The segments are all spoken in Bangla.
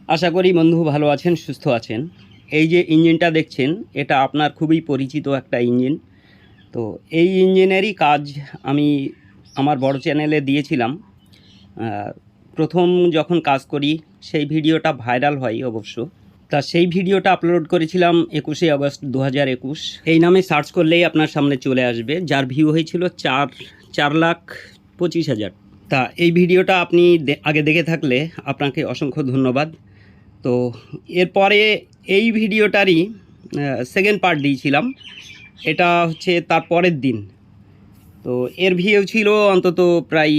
আশা করি বন্ধু ভালো আছেন, সুস্থ আছেন। এই যে ইঞ্জিনটা দেখছেন, এটা আপনার খুবই পরিচিত একটা ইঞ্জিন। তো এই ইঞ্জিনেরই কাজ আমি আমার বড় চ্যানেলে দিয়েছিলাম। আহ, প্রথম যখন কাজ করি সেই ভিডিওটা ভাইরাল হয় অবশ্য। তা সেই ভিডিওটা আপলোড করেছিলাম 21শে আগস্ট 2021। এই নামে সার্চ করলেই আপনার সামনে চলে আসবে, যার ভিউ হয়েছিল 4,25,000। তা এই ভিডিওটা আপনি আগে দেখে থাকলে আপনাকে অসংখ্য ধন্যবাদ। তো এরপরে এই ভিডিওটারই সেকেন্ড পার্ট দিয়েছিলাম, এটা হচ্ছে তার পরের দিন। তো এর ভিউ ছিল অন্তত প্রায়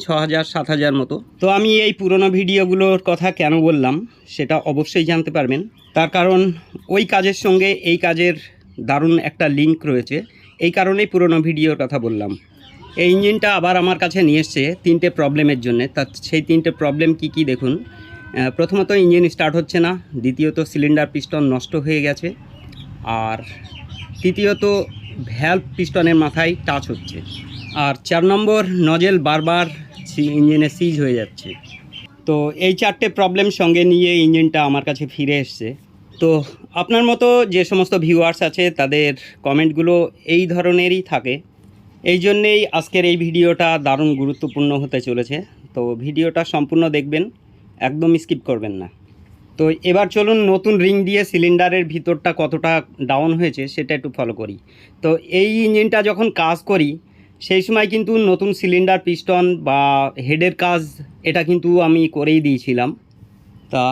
6,000-7,000 মতো। তো আমি এই পুরনো ভিডিওগুলোর কথা কেন বললাম সেটা অবশ্যই জানতে পারবেন। তার কারণ ওই কাজের সঙ্গে এই কাজের দারুণ একটা লিঙ্ক রয়েছে, এই কারণেই পুরনো ভিডিওর কথা বললাম। এই ইঞ্জিনটা আবার আমার কাছে নিয়ে এসছে 3টে প্রবলেমের জন্য। তা সেই 3টে প্রবলেম কি কি দেখুন। প্রথমত ইঞ্জিন স্টার্ট হচ্ছে না, দ্বিতীয়ত সিলিন্ডার পিস্টন নষ্ট হয়ে গেছে, আর তৃতীয়ত ভ্যালভ পিস্টনের মাথায় টাচ হচ্ছে, আর 4 নম্বর নজেল বারবার ইঞ্জিনে সিজ হয়ে যাচ্ছে। তো এই 4টে প্রবলেম সঙ্গে নিয়ে ইঞ্জিনটা আমার কাছে ফিরে এসছে। তো আপনার মতো যে সমস্ত ভিউয়ার্স আছে তাদের কমেন্টগুলো এই ধরনেরই থাকে, এই জন্যেই আজকের এই ভিডিওটা দারুণ গুরুত্বপূর্ণ হতে চলেছে। তো ভিডিওটা সম্পূর্ণ দেখবেন, একদম স্কিপ করবেন না। তো এবার চলুন নতুন রিং দিয়ে সিলিন্ডারের ভিতরটা কতটা ডাউন হয়েছে সেটা একটু ফলো করি। তো এই ইঞ্জিনটা যখন কাজ করি সেই সময় কিন্তু নতুন সিলিন্ডার পিস্টন বা হেডের কাজ এটা কিন্তু আমি করেই দিয়েছিলাম। তা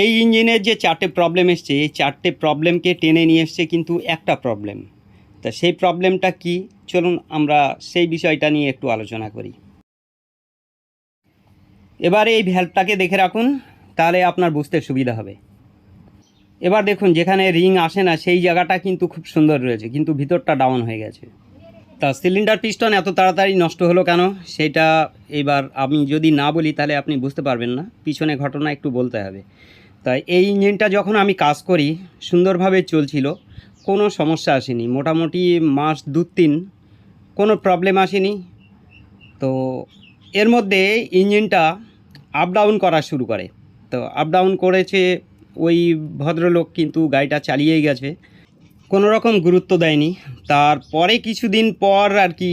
এই ইঞ্জিনের যে 4টে প্রবলেম এসছে, এই 4টে প্রবলেমকে টেনে নিয়ে এসছে কিন্তু একটা প্রবলেম। তা সেই প্রবলেমটা কি, চলুন আমরা সেই বিষয়টা নিয়ে একটু আলোচনা করি। এবার এই ভ্যালভটাকে দেখে রাখুন, তাহলে আপনার বুঝতে সুবিধা হবে। এবার দেখুন যেখানে রিং আসে না সেই জায়গাটা কিন্তু খুব সুন্দর রয়েছে, কিন্তু ভিতরটা ডাউন হয়ে গেছে। তা সিলিন্ডার পিস্টন এত তাড়াতাড়ি নষ্ট হলো কেন সেটা এবার আমি যদি না বলি তাহলে আপনি বুঝতে পারবেন না, পিছনে ঘটনা একটু বলতে হবে। তাই এই ইঞ্জিনটা যখন আমি কাজ করি সুন্দরভাবে চলছিল, কোনো সমস্যা আসেনি, মোটামুটি মাস 2-3 কোনো প্রবলেম আসেনি। তো এর মধ্যে ইঞ্জিনটা আপ ডাউন করা শুরু করে। তো আপ ডাউন করেছে ওই ভদ্রলোক, কিন্তু গাড়িটা চালিয়েই গেছে, কোনো রকম গুরুত্ব দেয়নি। তারপরে কিছুদিন পর আর কি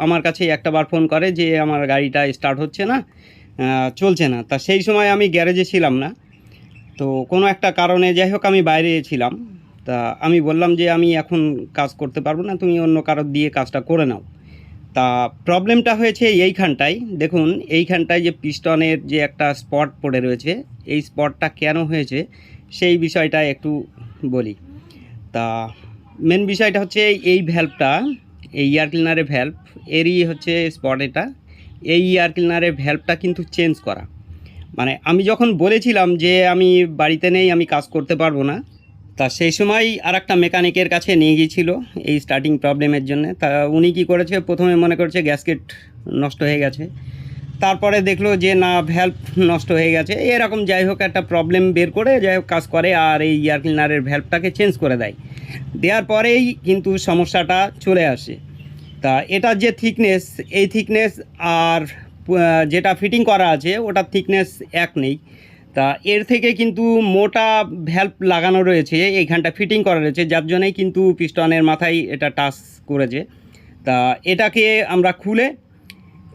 আমার কাছে একটাবার ফোন করে যে আমার গাড়িটা স্টার্ট হচ্ছে না, চলছে না। তা সেই সময় আমি গ্যারেজে ছিলাম না, তো কোনো একটা কারণে যাই হোক আমি বাইরে ছিলাম। তা আমি বললাম যে আমি এখন কাজ করতে পারবো না, তুমি অন্য কারোর দিয়ে কাজটা করে নাও। তা প্রবলেমটা হয়েছে এইখানটায়, দেখুন এইখানটায় যে পিস্টনের যে একটা স্পট পড়ে রয়েছে, এই স্পটটা কেন হয়েছে সেই বিষয়টা একটু বলি। তা মেন বিষয়টা হচ্ছে এই ভ্যালভটা, এই এয়ার ক্লিনারের ভ্যালভ, এরই হচ্ছে স্পট এটা। এই এয়ার ক্লিনারের ভ্যালভটা কিন্তু চেঞ্জ করা, মানে আমি যখন বলেছিলাম যে আমি বাড়িতে নেই, আমি কাজ করতে পারবো না, তা সেই সময় আর একটা মেকানিকের কাছে নিয়ে গিয়েছিল এই স্টার্টিং প্রবলেমের জন্য। তা উনি কী করেছে, প্রথমে মনে করছে গ্যাসকেট নষ্ট হয়ে গেছে, তারপরে দেখলো যে না ভ্যালভ নষ্ট হয়ে গেছে, এরকম যাই হোক একটা প্রবলেম বের করে যাই হোক কাজ করে, আর এই এয়ার ক্লিনারের ভ্যালভটাকে চেঞ্জ করে দেয়। দেওয়ার পরেই কিন্তু সমস্যাটা চলে আসে। তা এটার যে থিকনেস, এই থিকনেস আর যেটা ফিটিং করা আছে ওটার থিকনেস এক নেই। তা এর থেকে কিন্তু মোটা ভ্যালভ লাগানো রয়েছে, এইখানটা ফিটিং করা রয়েছে, যার জন্যই কিন্তু পিস্টনের মাথায় এটা টাচ করেছে। তা এটাকে আমরা খুলে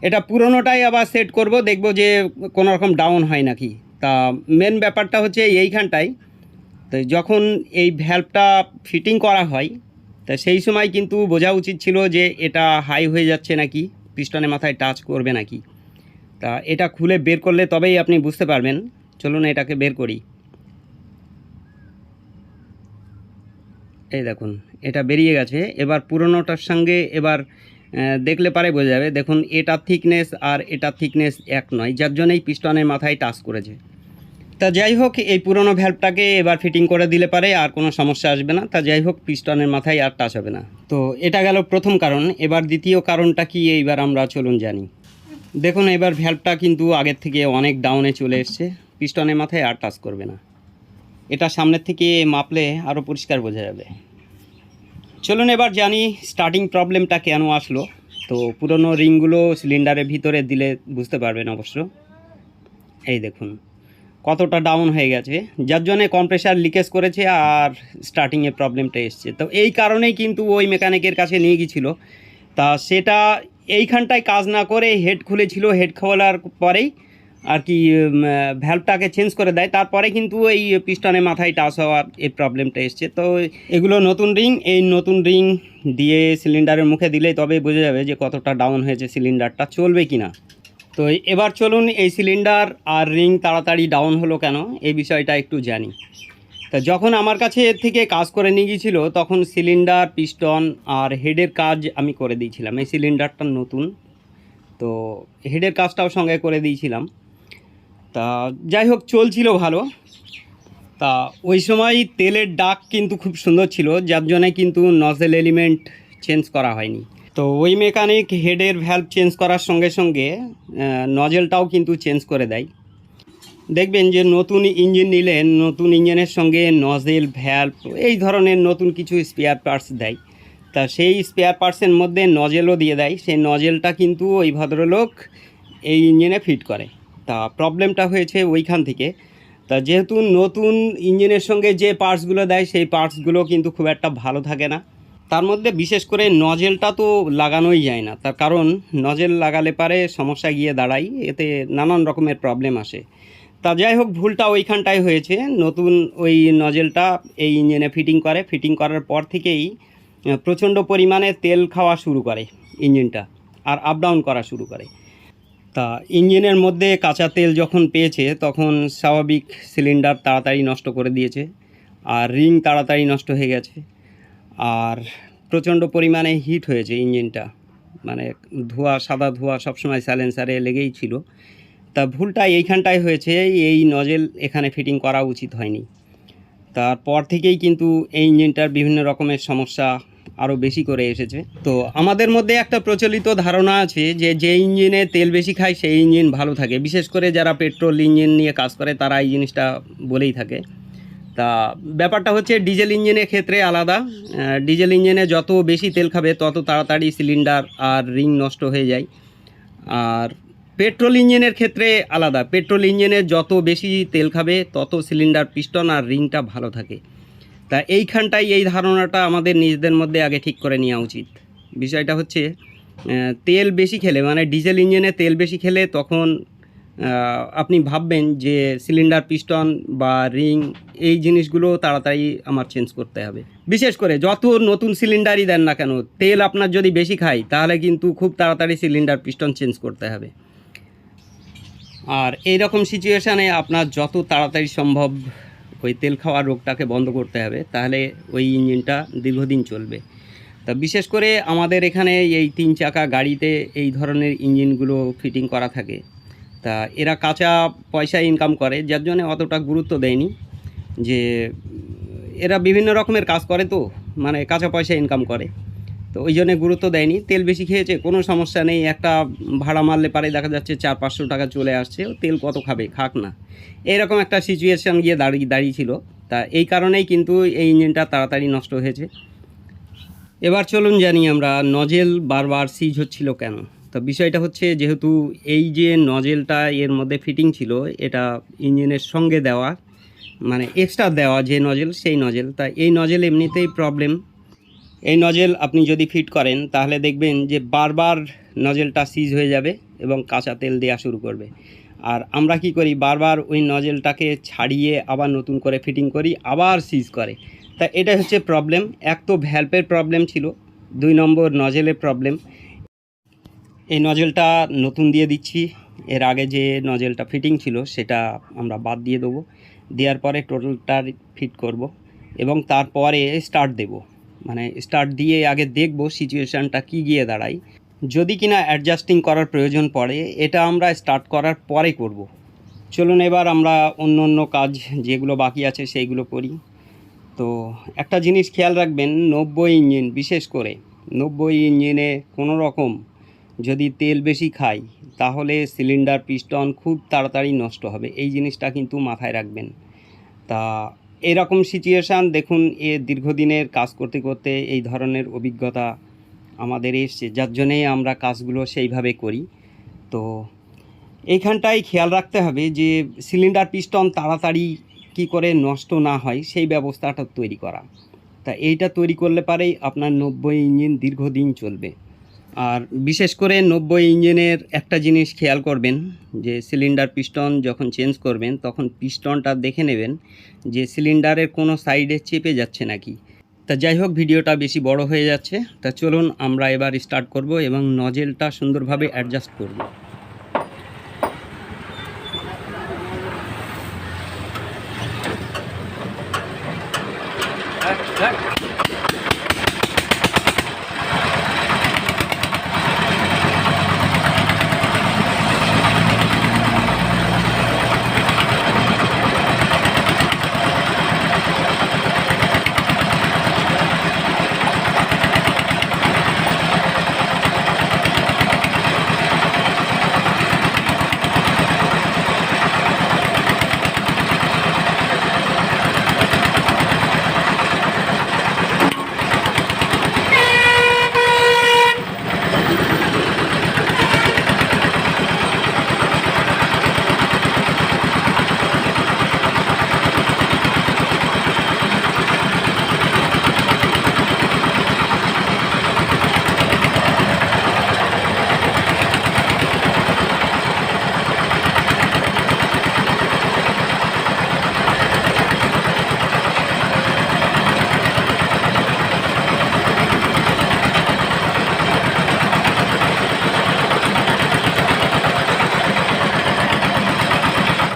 এটা পুরোনোটাই আবার সেট করব, দেখব যে কোনো রকম ডাউন হয় নাকি। তা মেন ব্যাপারটা হচ্ছে এইখানটাই, তো যখন এই ভ্যালভটা ফিটিং করা হয় তা সেই সময় কিন্তু বোঝা উচিত ছিল যে এটা হাই হয়ে যাচ্ছে নাকি, পিস্টনের মাথায় টাচ করবে নাকি। তা এটা খুলে বের করলে তবেই আপনি বুঝতে পারবেন। চলুন এটাকে বের করি। এই দেখুন এটা বেরিয়ে গেছে। এবার পুরোনোটার সঙ্গে এবার দেখলে পারে বোঝা যাবে। দেখুন এটার থিকনেস আর এটার থিকনেস এক নয়, যার জন্যই পিস্টনের মাথায় টাচ করেছে। তা যাই হোক এই পুরনো ভ্যালভটাকে এবার ফিটিং করে দিলে পারে আর কোনো সমস্যা আসবে না। তা যাই হোক পিস্টনের মাথায় আর টাচ হবে না। তো এটা গেল প্রথম কারণ। এবার দ্বিতীয় কারণটা কি এইবার আমরা চলুন জানি। দেখুন এবার ভ্যালভটা কিন্তু আগের থেকে অনেক ডাউনে চলে এসছে, পিস্টনের মাথায় আর টাচ করবে না। এটা সামনের থেকে মাপলে আরও পরিষ্কার বোঝা যাবে। চলুন এবার জানি স্টার্টিং প্রবলেমটা কেন আসলো। তো পুরনো রিংগুলো সিলিন্ডারের ভিতরে দিলে বুঝতে পারবেন অবশ্য। এই দেখুন কতটা ডাউন হয়ে গেছে, যার জন্যে কম্প্রেসার লিকেজ করেছে আর স্টার্টিংয়ে প্রবলেমটা এসছে। তো এই কারণেই কিন্তু ওই মেকানিকের কাছে নিয়ে গিয়েছিল। তা সেটা এইখানটায় কাজ না করে হেড খুলেছিল, হেড খোলার পরেই আর কি ভ্যালভটাকে চেঞ্জ করে দেয়, তারপরে কিন্তু এই পিস্টনের মাথায় টাচ হওয়ার এই প্রবলেমটা এসছে। তো এগুলো নতুন রিং, এই নতুন রিং দিয়ে সিলিন্ডারের মুখে দিলেই তবে বোঝা যাবে যে কতটা ডাউন হয়েছে, সিলিন্ডারটা চলবে কি না। তো এবার চলুন এই সিলিন্ডার আর রিং তাড়াতাড়ি ডাউন হলো কেন এই বিষয়টা একটু জানি। তা যখন আমার কাছে এর থেকে কাজ করে নিয়ে গিয়েছিল তখন সিলিন্ডার, পিস্টন আর হেডের কাজ আমি করে দিয়েছিলাম। এই সিলিন্ডারটা নতুন, তো হেডের কাজটাও সঙ্গে করে দিয়েছিলাম। তা যাই হোক, চলছিল ভালো। তা ওই সময় তেলের ডাক কিন্তু খুব সুন্দর ছিল, যার জন্যে কিন্তু নজেল এলিমেন্ট চেঞ্জ করা হয়নি। তো ওই মেকানিক হেডের ভ্যালভ চেঞ্জ করার সঙ্গে সঙ্গে নজেলটাও কিন্তু চেঞ্জ করে দেয়। দেখবেন যে নতুন ইঞ্জিন নিলে নতুন ইঞ্জিনের সঙ্গে নজেল, ভ্যালভ এই ধরনের নতুন কিছু স্পেয়ার পার্টস দেয়। তা সেই স্পেয়ার পার্টসের মধ্যে নজেলও দিয়ে দেয়। সেই নজেলটা কিন্তু ওই ভদ্রলোক এই ইঞ্জিনে ফিট করে। তা প্রবলেমটা হয়েছে ওইখান থেকে। তা যেহেতু নতুন ইঞ্জিনের সঙ্গে যে পার্টসগুলো দেয় সেই পার্টসগুলো কিন্তু খুব একটা ভালো থাকে না। তার মধ্যে বিশেষ করে নজেলটা তো লাগানোই যায় না, তার কারণ নজেল লাগালে পারে সমস্যা গিয়ে দাঁড়ায়, এতে নানান রকমের প্রবলেম আসে। তা যাই হোক, ভুলটা ওইখানটায় হয়েছে। নতুন ওই নজেলটা এই ইঞ্জিনে ফিটিং করে, ফিটিং করার পর থেকেই প্রচণ্ড পরিমাণে তেল খাওয়া শুরু করে ইঞ্জিনটা, আর আপ ডাউন করা শুরু করে। তা ইঞ্জিনের মধ্যে কাঁচা তেল যখন পেয়েছে তখন স্বাভাবিক সিলিন্ডার তাড়াতাড়ি নষ্ট করে দিয়েছে, আর রিং তাড়াতাড়ি নষ্ট হয়ে গেছে, আর প্রচণ্ড পরিমাণে হিট হয়েছে ইঞ্জিনটা, মানে ধোঁয়া, সাদা ধোঁয়া সবসময় সাইলেন্সারে লেগেই ছিল। তা ভুলটা এইখানটায় হয়েছে, এই নজেল এখানে ফিটিং করা উচিত হয়নি। তারপর থেকেই কিন্তু এই ইঞ্জিনটার বিভিন্ন রকমের সমস্যা আরও বেশি করে এসেছে। তো আমাদের মধ্যে একটা প্রচলিত ধারণা আছে যে যে ইঞ্জিনে তেল বেশি খায় সেই ইঞ্জিন ভালো থাকে। বিশেষ করে যারা পেট্রোল ইঞ্জিন নিয়ে কাজ করে তারা এই জিনিসটা বলেই থাকে। তা ব্যাপারটা হচ্ছে ডিজেল ইঞ্জিনের ক্ষেত্রে আলাদা। ডিজেল ইঞ্জিনে যত বেশি তেল খাবে তত তাড়াতাড়ি সিলিন্ডার আর রিং নষ্ট হয়ে যায়। আর পেট্রোল ইঞ্জিনের ক্ষেত্রে আলাদা, পেট্রোল ইঞ্জিনে যত বেশি তেল খাবে তত সিলিন্ডার, পিস্টন আর রিংটা ভালো থাকে। তা এইখানটাই এই ধারণাটা আমাদের নিজেদের মধ্যে আগে ঠিক করে নেওয়া উচিত। বিষয়টা হচ্ছে তেল বেশি খেলে, মানে ডিজেল ইঞ্জিনে তেল বেশি খেলে তখন আপনি ভাববেন যে সিলিন্ডার, পিস্টন বা রিং এই জিনিসগুলো তাড়াতাড়ি আমার চেঞ্জ করতে হবে। বিশেষ করে যত নতুন সিলিন্ডারই দেন না কেন, তেল আপনার যদি বেশি খায় তাহলে কিন্তু খুব তাড়াতাড়ি সিলিন্ডার, পিস্টন চেঞ্জ করতে হবে। আর এই রকম সিচুয়েশানে আপনার যত তাড়াতাড়ি সম্ভব ওই তেল খাওয়ার রোগটাকে বন্ধ করতে হবে, তাহলে ওই ইঞ্জিনটা দীর্ঘদিন চলবে। তা বিশেষ করে আমাদের এখানে এই 3 চাকা গাড়িতে এই ধরনের ইঞ্জিনগুলো ফিটিং করা থাকে। তা এরা কাঁচা পয়সা ইনকাম করে, যার জন্য অতটা গুরুত্ব দেয়নি যে এরা বিভিন্ন রকমের কাজ করে, তো মানে কাঁচা পয়সা ইনকাম করে, তো ওই জন্যে গুরুত্ব দেয়নি। তেল বেশি খেয়েছে কোনো সমস্যা নেই, একটা ভাড়া মারলে পারে দেখা যাচ্ছে 400-500 টাকা চলে আসছে, তেল কত খাবে, খাক না, এইরকম একটা সিচুয়েশান গিয়ে দাঁড়িয়েছিল। তা এই কারণেই কিন্তু এই ইঞ্জিনটা তাড়াতাড়ি নষ্ট হয়েছে। এবার চলুন জানি আমরা নজেল বারবার সিজ হচ্ছিল কেন। তো বিষয়টা হচ্ছে, যেহেতু এই যে নজেলটা এর মধ্যে ফিটিং ছিল, এটা ইঞ্জিনের সঙ্গে দেওয়া, মানে এক্সট্রা দেওয়া যে নজেল, সেই নজেল। তা এই নজেল এমনিতেই প্রবলেম। এই নজেল আপনি যদি ফিট করেন তাহলে দেখবেন যে বারবার নজেলটা সিজ হয়ে যাবে এবং কাঁচা তেল দেওয়া শুরু করবে। আর আমরা কি করি, বারবার ওই নজেলটাকে ছাড়িয়ে আবার নতুন করে ফিটিং করি, আবার সিজ করে। তা এটা হচ্ছে প্রবলেম। এক তো ভ্যালভের প্রবলেম ছিল, 2 নম্বর নজেলের প্রবলেম। এই নজেলটা নতুন দিয়ে দিচ্ছি, এর আগে যে নজেলটা ফিটিং ছিল সেটা আমরা বাদ দিয়ে দেবো। দেওয়ার পরে টোটালটা ফিট করব এবং তারপরে স্টার্ট দেব, মানে স্টার্ট দিয়ে আগে দেখব সিচুয়েশানটা কি গিয়ে দাঁড়ায়। যদি কিনা অ্যাডজাস্টিং করার প্রয়োজন পড়ে, এটা আমরা স্টার্ট করার পরে করব। চলুন এবার আমরা অন্য অন্য কাজ যেগুলো বাকি আছে সেইগুলো করি। তো একটা জিনিস খেয়াল রাখবেন, 90 ইঞ্জিন, বিশেষ করে 90 ইঞ্জিনে কোনো রকম যদি তেল বেশি খায় তাহলে সিলিন্ডার, পিস্টন খুব তাড়াতাড়ি নষ্ট হবে, এই জিনিসটা কিন্তু মাথায় রাখবেন। তা এরকম সিচুয়েশান দেখুন, দীর্ঘদিনের কাজ করতে করতে এই ধরনের অভিজ্ঞতা আমাদের এসছে, যার জন্যেই আমরা কাজগুলো সেইভাবে করি। তো এইখানটায় খেয়াল রাখতে হবে যে সিলিন্ডার পিস্টন তাড়াতাড়ি কি করে নষ্ট না হয় সেই ব্যবস্থাটা তৈরি করা। তা এইটা তৈরি করলে পারেই আপনার 90 ইঞ্জিন দীর্ঘদিন চলবে। আর বিশেষ করে 90 ইঞ্জিনের একটা জিনিস খেয়াল করবেন যে সিলিন্ডার পিস্টন যখন চেঞ্জ করবেন তখন পিস্টনটা দেখে নেবেন যে সিলিন্ডারের কোনো সাইডে চেপে যাচ্ছে নাকি। তা যাই হোক, ভিডিওটা বেশি বড় হয়ে যাচ্ছে, তা চলুন আমরা এবার স্টার্ট করব এবং নজেলটা সুন্দরভাবে অ্যাডজাস্ট করব।